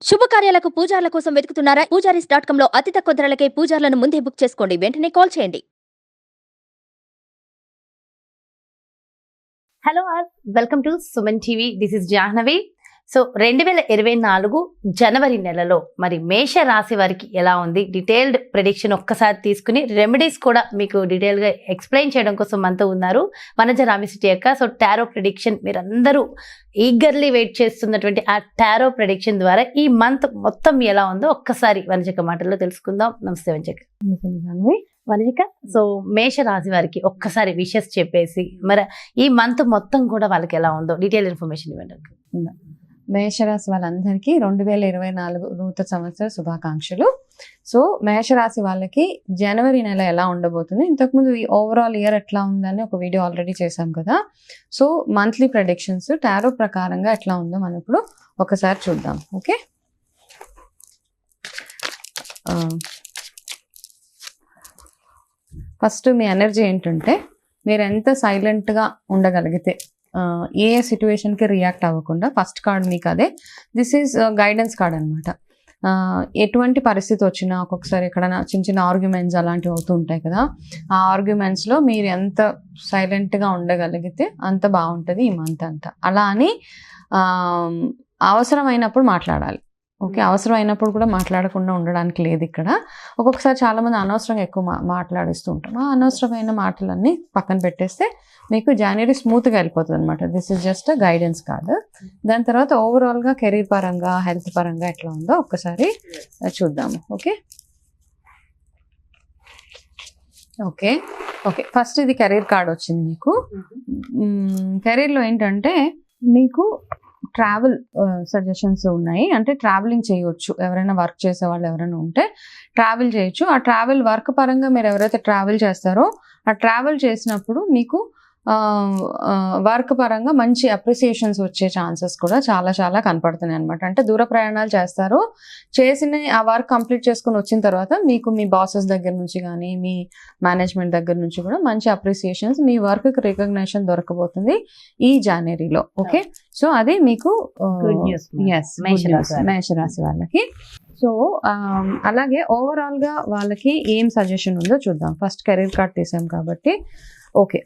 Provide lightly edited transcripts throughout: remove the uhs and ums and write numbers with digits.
శుభకార్యాలకు పూజార్ల కోసం వెతుకుతున్నారా? పూజారీస్.com లో అతి తక్కువ ధరలకే పూజార్లను ముందే బుక్ చేసుకోండి. వెంటనే కాల్ చేయండి. Hello all, welcome to Suman TV. This is Jahnavi. So 2024 జనవరి నెలలో మరి మేష రాశి వారికి ఎలా ఉంది, డీటెయిల్డ్ ప్రెడిక్షన్ ఒక్కసారి తీసుకుని రెమెడీస్ కూడా మీకు డీటెయిల్గా ఎక్స్ప్లెయిన్ చేయడం కోసం మనతో ఉన్నారు వనజ రామిశెట్టి అక్క. సో టారో ప్రెడిక్షన్ మీరందరూ ఈగర్లీ వెయిట్ చేస్తున్నటువంటి ఆ టారో ప్రెడిక్షన్ ద్వారా ఈ మంత్ మొత్తం ఎలా ఉందో ఒక్కసారి వనజక మాటల్లో తెలుసుకుందాం. నమస్తే వనజక. వనజిక, సో మేష రాశి వారికి ఒక్కసారి విషెస్ చెప్పేసి మరి ఈ మంత్ మొత్తం కూడా వాళ్ళకి ఎలా ఉందో డీటెయిల్ ఇన్ఫర్మేషన్ ఇవ్వండి. మేషరాశి వాళ్ళందరికీ 2024 నూతన సంవత్సర శుభాకాంక్షలు. సో మేషరాశి వాళ్ళకి జనవరి నెల ఎలా ఉండబోతుంది, ఇంతకుముందు ఈ ఓవరాల్ ఇయర్ ఎట్లా ఉందని ఒక వీడియో ఆల్రెడీ చేశాం కదా. సో మంత్లీ ప్రెడిక్షన్స్ టారో ప్రకారంగా ఎట్లా ఉందో మనం ఇప్పుడు ఒకసారి చూద్దాం. ఓకే, ఫస్ట్ మీ ఎనర్జీ ఏంటంటే మీరు ఎంత సైలెంట్గా ఉండగలిగితే ఏ సిచ్యువేషన్కి రియాక్ట్ అవ్వకుండా, ఫస్ట్ కార్డ్ మీకు అదే. దిస్ ఈజ్ గైడెన్స్ కార్డ్ అనమాట. ఎటువంటి పరిస్థితి వచ్చినా ఒక్కొక్కసారి ఎక్కడైనా చిన్న చిన్న ఆర్గ్యుమెంట్స్ అలాంటివి అవుతూ ఉంటాయి కదా, ఆ ఆర్గ్యుమెంట్స్లో మీరు ఎంత సైలెంట్గా ఉండగలిగితే అంత బాగుంటుంది ఈ మంత్ అంతా. అలా అని అవసరమైనప్పుడు మాట్లాడాలి. ఓకే, అవసరమైనప్పుడు కూడా మాట్లాడకుండా ఉండడానికి లేదు ఇక్కడ. ఒక్కొక్కసారి చాలామంది అనవసరంగా ఎక్కువ మాట్లాడిస్తూ ఉంటాం. ఆ అనవసరమైన మాటలన్నీ పక్కన పెట్టేస్తే మీకు జనవరి స్మూత్గా వెళ్ళిపోతుంది అనమాట. This is just guidance card. దాని తర్వాత ఓవరాల్గా కెరీర్ పరంగా, హెల్త్ పరంగా ఎట్లా ఉందో ఒక్కసారి చూద్దాము. ఓకే ఓకే ఓకే ఫస్ట్ ఇది కెరీర్ కార్డ్ వచ్చింది మీకు. కెరీర్లో ఏంటంటే మీకు ట్రావెల్ సజెషన్స్ ఉన్నాయి. అంటే ట్రావెలింగ్ చేయొచ్చు, ఎవరైనా వర్క్ చేసే వాళ్ళు ఎవరైనా ఉంటే ట్రావెల్ చేయొచ్చు. ఆ ట్రావెల్ వర్క్ పరంగా మీరు ఎవరైతే ట్రావెల్ చేస్తారో ఆ ట్రావెల్ చేసినప్పుడు మీకు వర్క్ పరంగా మంచి అప్రిసియేషన్స్ వచ్చే ఛాన్సెస్ కూడా చాలా చాలా కనపడుతున్నాయి అనమాట. అంటే దూర ప్రయాణాలు చేస్తారు, చేసిన ఆ వర్క్ కంప్లీట్ చేసుకుని వచ్చిన తర్వాత మీకు మీ బాసెస్ దగ్గర నుంచి కానీ మీ మేనేజ్మెంట్ దగ్గర నుంచి కూడా మంచి అప్రిసియేషన్స్, మీ వర్క్కి రికగ్నిషన్ దొరకబోతుంది ఈ జనవరిలో. ఓకే, సో అది మీకు మేషరాశి వాళ్ళకి. సో అలాగే ఓవరాల్గా వాళ్ళకి ఏం సజెషన్ ఉందో చూద్దాం. ఫస్ట్ కెరీర్ కార్డ్ తీసాం కాబట్టి. ఓకే,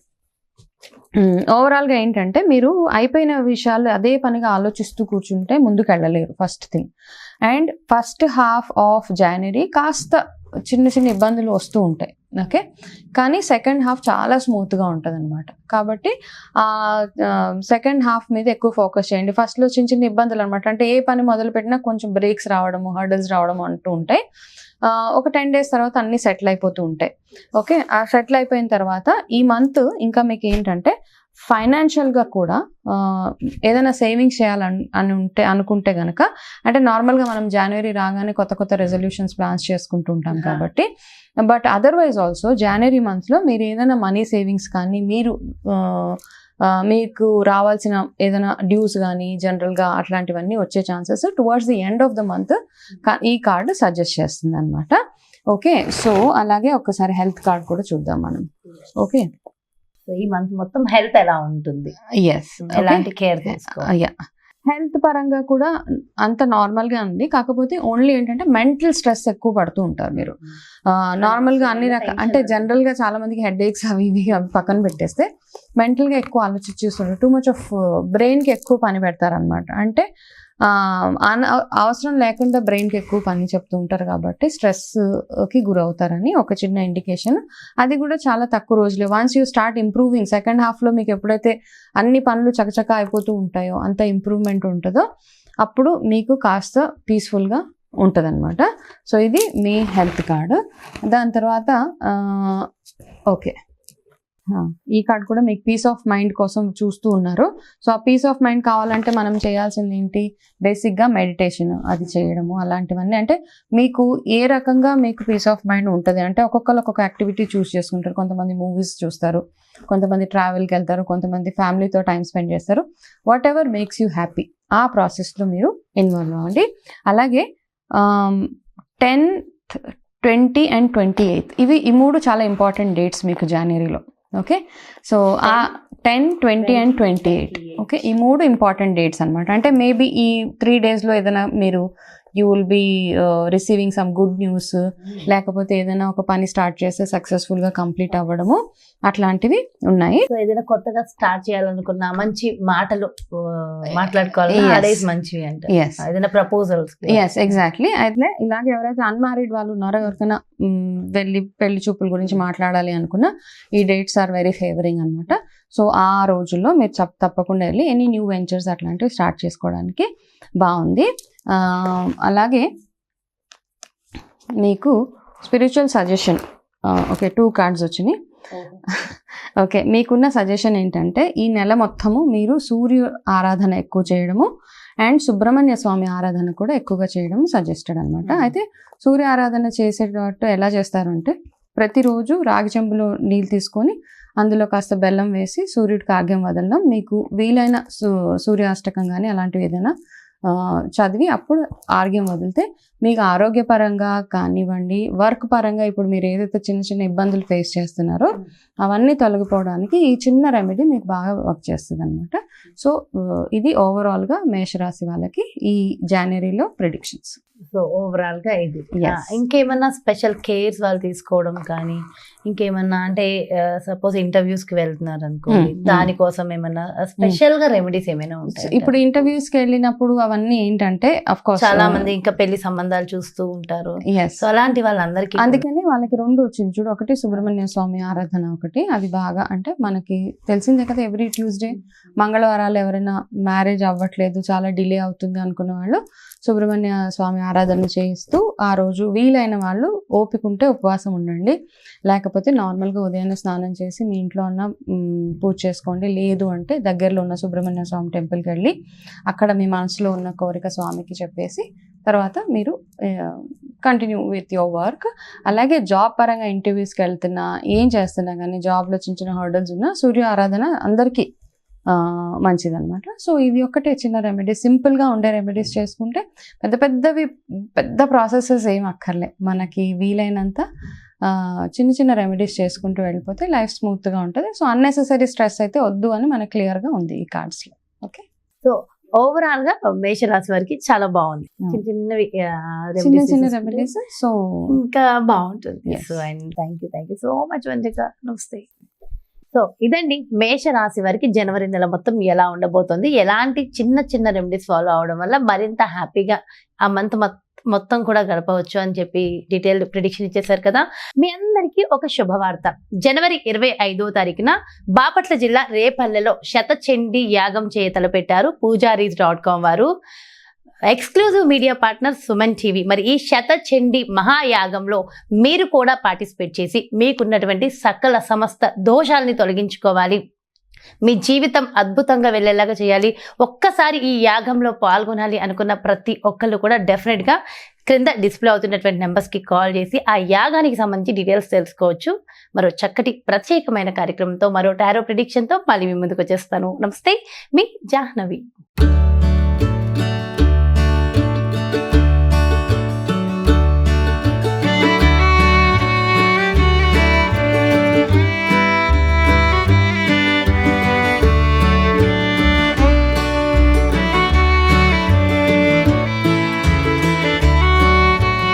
ఓవరాల్గా ఏంటంటే మీరు అయిపోయిన విషయాలు అదే పనిగా ఆలోచిస్తూ కూర్చుంటే ముందుకు వెళ్ళలేరు, first thing. And first half of January కాస్త చిన్న చిన్న ఇబ్బందులు వస్తూ ఉంటాయి. ఓకే, కానీ సెకండ్ హాఫ్ చాలా స్మూత్గా ఉంటుంది అనమాట. కాబట్టి సెకండ్ హాఫ్ మీద ఎక్కువ ఫోకస్ చేయండి. ఫస్ట్లో చిన్న చిన్న ఇబ్బందులు అనమాట. అంటే ఏ పని మొదలు పెట్టినా కొంచెం బ్రేక్స్ రావడము, హర్డల్స్ రావడము అంటూ ఉంటాయి. ఒక 10 days తర్వాత అన్నీ సెటిల్ అయిపోతూ ఉంటాయి. ఓకే, ఆ సెటిల్ అయిపోయిన తర్వాత ఈ మంత్ ఇంకా మీకు ఏంటంటే ఫైనాన్షియల్గా కూడా ఏదైనా సేవింగ్స్ చేయాలని అనుకుంటే కనుక, అంటే నార్మల్గా మనం జనవరి రాగానే కొత్త కొత్త రెజల్యూషన్స్ ప్లాన్స్ చేసుకుంటూ ఉంటాం కాబట్టి, బట్ అదర్వైజ్ ఆల్సో జనవరి మంత్లో మీరు ఏదైనా మనీ సేవింగ్స్ కానీ, మీరు మీకు రావాల్సిన ఏదైనా డ్యూస్ కానీ జనరల్గా అట్లాంటివన్నీ వచ్చే chances towards the end of the month ఈ కార్డు సజెస్ట్ చేస్తుంది అనమాట. ఓకే, సో అలాగే ఒకసారి హెల్త్ కార్డ్ కూడా చూద్దాం మనం. ఓకే, ఈ మంత్ మొత్తం హెల్త్ ఎలా ఉంటుంది, ఎలాంటి కేర్ తీసుకోవాలి? హెల్త్ పరంగా కూడా అంత నార్మల్గా ఉంది. కాకపోతే ఓన్లీ ఏంటంటే మెంటల్ స్ట్రెస్ ఎక్కువ పడుతూ ఉంటారు మీరు. నార్మల్గా అన్ని రకాల అంటే జనరల్గా చాలా మందికి హెడ్ ఏక్స్ అవి ఇవి పక్కన పెట్టేస్తే మెంటల్గా ఎక్కువ ఆలోచించేస్తుంటారు. టూ మచ్ ఆఫ్ బ్రెయిన్కి ఎక్కువ పని పెడతారనమాట. అంటే అవసరం లేకుండా బ్రెయిన్కి ఎక్కువ పని చెప్తూ ఉంటారు కాబట్టి స్ట్రెస్కి గురవుతారని ఒక చిన్న ఇండికేషన్. అది కూడా చాలా తక్కువ రోజులే. Once you start improving second హాఫ్లో మీకు ఎప్పుడైతే అన్ని పనులు చకచకా అయిపోతూ ఉంటాయో, అంత ఇంప్రూవ్మెంట్ ఉంటుందో, అప్పుడు మీకు కాస్త పీస్ఫుల్గా ఉంటుందన్నమాట. సో ఇది మీ హెల్త్ కార్డు. దాని తర్వాత ఓకే, ఈ కార్డ్ కూడా మీకు పీస్ ఆఫ్ మైండ్ కోసం చూస్తూ ఉన్నారు. సో ఆ పీస్ ఆఫ్ మైండ్ కావాలంటే మనం చేయాల్సింది ఏంటి, బేసిక్గా మెడిటేషన్ అది చేయడము అలాంటివన్నీ. అంటే మీకు ఏ రకంగా మీకు పీస్ ఆఫ్ మైండ్ ఉంటుంది అంటే ఒక్కొక్కరు ఒక్కొక్క యాక్టివిటీ చూస్ చేసుకుంటారు. కొంతమంది మూవీస్ చూస్తారు, కొంతమంది ట్రావెల్కి వెళ్తారు, కొంతమంది ఫ్యామిలీతో టైం స్పెండ్ చేస్తారు. What ever makes you happy ఆ ప్రాసెస్లో మీరు ఇన్వాల్వ్ అవ్వండి. అలాగే 10th, 20 and 28 ఈ 3 చాలా ఇంపార్టెంట్ డేట్స్ మీకు జనవరిలో. ఓకే, సో ఆ 10, 20 and 28 ఓకే, ఈ 3 ఇంపార్టెంట్ డేట్స్ అనమాట. అంటే మేబీ ఈ 3 daysలో ఏదైనా మీరు you will be receiving some good news, లేకపోతే ఏదైనా ఒక పని స్టార్ట్ చేస్తే సక్సెస్ఫుల్ గా కంప్లీట్ అవ్వడము అట్లాంటివి ఉన్నాయి. సో ఏదైనా కొత్తగా స్టార్ట్ చేయాలనుకున్నా మంచి మాటలు మాట్లాడుకోవాలి, Yes. ఆ డేస్ మంచివి అంట. ఎస్ ఏదైనా ప్రపోజల్స్. Yes exactly. అయితే ఇలాగే ఎవరైతే అన్మ్యారీడ్ వాళ్ళు ఉన్నారో, ఎవరికైనా వెళ్ళి పెళ్లి చూపుల గురించి మాట్లాడాలి అనుకున్నా ఈ డేట్స్ ఆర్ వెరీ ఫేవరింగ్ అనమాట. సో ఆ రోజుల్లో మీరు తప్పకుండా వెళ్ళి ఎనీ న్యూ వెంచర్స్ అట్లాంటివి స్టార్ట్ చేసుకోవడానికి బాగుంది. అలాగే మీకు స్పిరిచువల్ సజెషన్, ఓకే 2 కార్డ్స్ వచ్చినాయి. ఓకే, మీకున్న సజెషన్ ఏంటంటే ఈ నెల మొత్తము మీరు సూర్య ఆరాధన ఎక్కువ చేయడము అండ్ సుబ్రహ్మణ్య స్వామి ఆరాధన కూడా ఎక్కువగా చేయడం సజెస్టెడ్ అనమాట. అయితే సూర్య ఆరాధన చేసేటట్టు ఎలా చేస్తారు అంటే, ప్రతిరోజు రాగి చెంబులో నీళ్ళు తీసుకొని అందులో కాస్త బెల్లం వేసి సూర్యుడికి ఆర్ఘ్యం వదలడం, మీకు వీలైన సూర్యాష్టకం కానీ అలాంటివి ఏదైనా చదివి అప్పుడు ఆర్ఘ్యం వదిలితే మీకు ఆరోగ్యపరంగా కానివ్వండి, వర్క్ పరంగా ఇప్పుడు మీరు ఏదైతే చిన్న చిన్న ఇబ్బందులు ఫేస్ చేస్తున్నారో అవన్నీ తొలగిపోవడానికి ఈ చిన్న రెమెడీ మీకు బాగా వర్క్ చేస్తుంది అనమాట. సో ఇది ఓవరాల్గా మేషరాశి వాళ్ళకి ఈ జనవరిలో ప్రిడిక్షన్స్. సో ఓవరాల్ గా ఇది. Yes. ఇంకేమన్నా స్పెషల్ కేర్స్ వాళ్ళు తీసుకోవడం కానీ, ఇంకేమన్నా అంటే సపోజ్ ఇంటర్వ్యూస్ కి వెళ్తున్నారు అనుకోండి, దానికోసం ఏమన్నా స్పెషల్ గా రెమెడీస్ ఏమైనా ఉంటాయి? ఇప్పుడు ఇంటర్వ్యూస్ కి వెళ్ళినప్పుడు అవన్నీ ఏంటంటే అఫ్ కోర్స్ చాలా మంది ఇంకా పెళ్లి సంబంధాలు చూస్తూ ఉంటారు. సో అలాంటి వాళ్ళందరికీ అందుకని వాళ్ళకి 2 వచ్చింది చూడు. ఒకటి సుబ్రహ్మణ్య స్వామి ఆరాధన, ఒకటి అది బాగా అంటే మనకి తెలిసిందే కదా, ఎవ్రీ ట్యూస్డే మంగళవారాలు ఎవరైనా మ్యారేజ్ అవ్వట్లేదు, చాలా డిలే అవుతుంది అనుకున్న వాళ్ళు సుబ్రహ్మణ్య స్వామి ఆరాధన చేయిస్తూ ఆ రోజు వీలైన వాళ్ళు ఓపిక ఉంటే ఉపవాసం ఉండండి, లేకపోతే నార్మల్గా ఉదయాన్నే స్నానం చేసి మీ ఇంట్లో ఉన్న పూజ చేసుకోండి. లేదు అంటే దగ్గరలో ఉన్న సుబ్రహ్మణ్య స్వామి టెంపుల్కి వెళ్ళి అక్కడ మీ మనసులో ఉన్న కోరిక స్వామికి చెప్పేసి తర్వాత మీరు కంటిన్యూ విత్ యువర్ వర్క్. అలాగే జాబ్ పరంగా ఇంటర్వ్యూస్కి వెళ్తున్నా, ఏం చేస్తున్నా కానీ జాబ్లో చిన్న చిన్న హర్డల్స్ ఉన్నా సూర్య ఆరాధన అందరికీ మంచిదన్నమాట. సో ఇది ఒక్కటే చిన్న రెమెడీస్, సింపుల్గా ఉండే రెమెడీస్ చేసుకుంటే పెద్ద ప్రాసెసెస్ ఏం అక్కర్లే, మనకి వీలైనంత చిన్న చిన్న రెమెడీస్ చేసుకుంటూ వెళ్ళిపోతే లైఫ్ స్మూత్గా ఉంటుంది. సో అన్నెసెసరీ స్ట్రెస్ అయితే వద్దు అని మనకు క్లియర్గా ఉంది ఈ కార్డ్స్లో. ఓకే, సో ఓవరాల్ గా మేషరాశి వారికి చాలా బాగుంది. చిన్న చిన్న రెమెడీస్ సో ఇంకా బాగుంటుంది. Yes. So and thank you so much Vanjika. నమస్తే. సో ఇదండి మేషరాశి వారికి జనవరి నెల మొత్తం ఎలా ఉండబోతుంది, ఎలాంటి చిన్న రెమెడీస్ ఫాలో అవడం వల్ల మరింత హ్యాపీగా ఆ మంత్ మొత్తం కూడా గడపవచ్చు అని చెప్పి డీటెయిల్డ్ ప్రిడిక్షన్ ఇచ్చేసారు కదా. మీ అందరికీ ఒక శుభవార్త. జనవరి 25వ తారీఖున బాపట్ల జిల్లా రేపల్లెలో శతచండీ యాగం తలపెట్టారు పూజారీస్.com వారు. Exclusive media partner Suman TV. మరి ఈ శతచండీ మహాయాగంలో మీరు కూడా పార్టిసిపేట్ చేసి మీకున్నటువంటి సకల సమస్త దోషాలని తొలగించుకోవాలి, మీ జీవితం అద్భుతంగా వెళ్ళేలాగా చేయాలి, ఒక్కసారి ఈ యాగంలో పాల్గొనాలి అనుకున్న ప్రతి ఒక్కళ్ళు కూడా డెఫినెట్ గా క్రింద డిస్ప్లే అవుతున్నటువంటి నెంబర్స్ కి కాల్ చేసి ఆ యాగానికి సంబంధించి డీటెయిల్స్ తెలుసుకోవచ్చు. మరో చక్కటి ప్రత్యేకమైన కార్యక్రమంతో, మరో టారో ప్రిడిక్షన్ తో మళ్ళీ మీ ముందుకు వచ్చేస్తాను. నమస్తే, మీ జాహ్నవి.